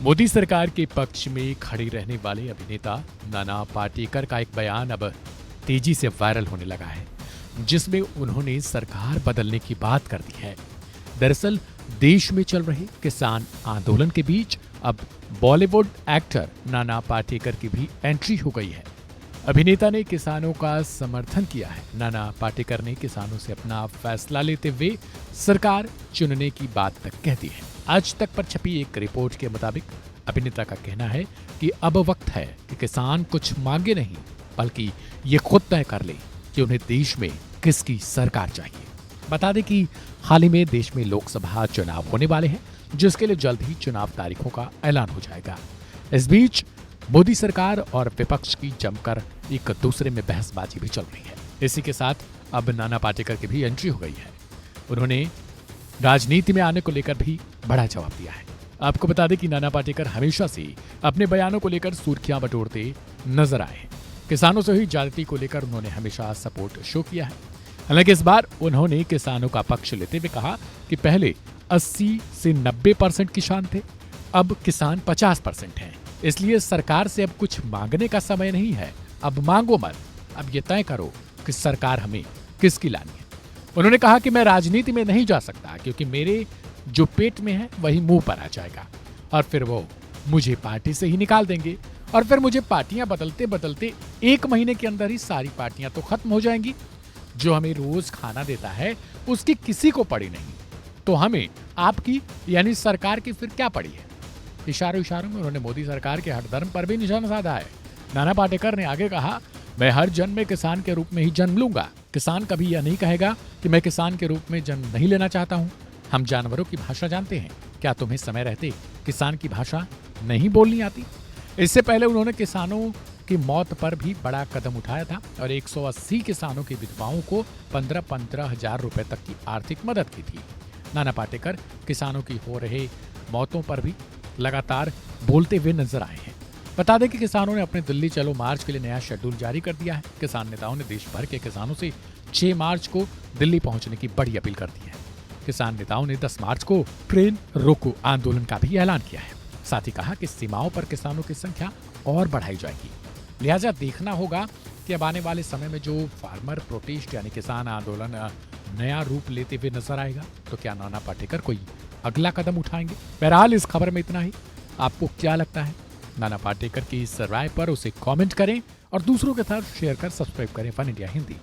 मोदी सरकार के पक्ष में खड़े रहने वाले अभिनेता नाना पाटेकर का एक बयान अब तेजी से वायरल होने लगा है, जिसमें उन्होंने सरकार बदलने की बात कर दी है। दरअसल देश में चल रहे किसान आंदोलन के बीच अब बॉलीवुड एक्टर नाना पाटेकर की भी एंट्री हो गई है। अभिनेता ने किसानों का समर्थन किया है। नाना पाटेकर ने किसानों से अपना फैसला लेते हुए सरकार चुनने की बात तक कह दी है। आज तक पर छपी एक रिपोर्ट के मुताबिक अभिनेता का कहना है कि अब वक्त है कि किसान कुछ मांगे नहीं, बल्कि ये खुद तय कर ले कि उन्हें देश में किसकी सरकार चाहिए। बता दें कि हाल ही में देश में लोकसभा चुनाव होने वाले हैं, जिसके लिए जल्द ही चुनाव तारीखों का ऐलान हो जाएगा। इस बीच मोदी सरकार और विपक्ष की जमकर एक दूसरे में बहसबाजी भी चल रही है। इसी के साथ अब नाना पाटेकर की भी एंट्री हो गई है। उन्होंने राजनीति में आने को लेकर भी बड़ा जवाब दिया है। आपको बता दें कि नाना पाटेकर हमेशा से अपने बयानों को लेकर सुर्खियां बटोरते नजर आए हैं। किसानों से हुई ज्यादती को लेकर उन्होंने हमेशा सपोर्ट शो किया है। हालांकि इस बार उन्होंने किसानों का पक्ष लेते हुए कहा कि पहले 80 से 90% किसान थे, अब किसान 50% हैं। इसलिए सरकार से अब कुछ मांगने का समय नहीं है। अब मांगो मत, अब ये तय करो कि सरकार हमें किसकी लानी है। उन्होंने कहा कि मैं राजनीति में नहीं जा सकता, क्योंकि मेरे जो पेट में है वही मुंह पर आ जाएगा और फिर वो मुझे पार्टी से ही निकाल देंगे और फिर मुझे पार्टियां बदलते बदलते 1 महीने के अंदर ही सारी पार्टियां तो खत्म हो जाएंगी। जो हमें रोज खाना देता है उसकी किसी को पड़ी नहीं, तो हमें आपकी यानी सरकार की फिर क्या पड़ी है। इशारों में उन्होंने मोदी सरकार के हठधर्म पर भी निशाना साधा है। नाना पाटेकर ने आगे कहा, मैं हर जन्म में किसान के रूप में ही जन्म लूंगा। किसान कभी यह नहीं कहेगा कि मैं किसान के रूप में जन्म नहीं लेना चाहता हूं। हम जानवरों की भाषा जानते हैं, क्या तुम्हें समय रहते किसान की भाषा नहीं बोलनी आती। इससे पहले उन्होंने किसानों की मौत पर भी बड़ा कदम उठाया था और 180 किसानों की विधवाओं को 15-15 हजार रुपए तक की आर्थिक मदद की थी। नाना पाटेकर किसानों की हो रहे मौतों पर भी लगातार बोलते हुए नजर आए हैं। बता दें कि किसानों ने अपने दिल्ली चलो मार्च के लिए नया शेड्यूल जारी कर दिया है। किसान नेताओं ने देश भर के किसानों से 6 मार्च को दिल्ली पहुंचने की बड़ी अपील कर दी है। किसान नेताओं ने 10 मार्च को ट्रेन रोको आंदोलन का भी ऐलान किया है। साथ ही कहा कि सीमाओं पर किसानों की संख्या और बढ़ाई जाएगी। लिहाजा देखना होगा कि अब आने वाले समय में जो फार्मर प्रोटेस्ट यानी किसान आंदोलन नया रूप लेते हुए नजर आएगा, तो क्या नाना पाटेकर कोई अगला कदम उठाएंगे। बहरहाल इस खबर में इतना ही। आपको क्या लगता है? नाना पाटेकर की इस राय पर उसे कमेंट करें और दूसरों के साथ शेयर कर सब्सक्राइब करें फन इंडिया हिंदी।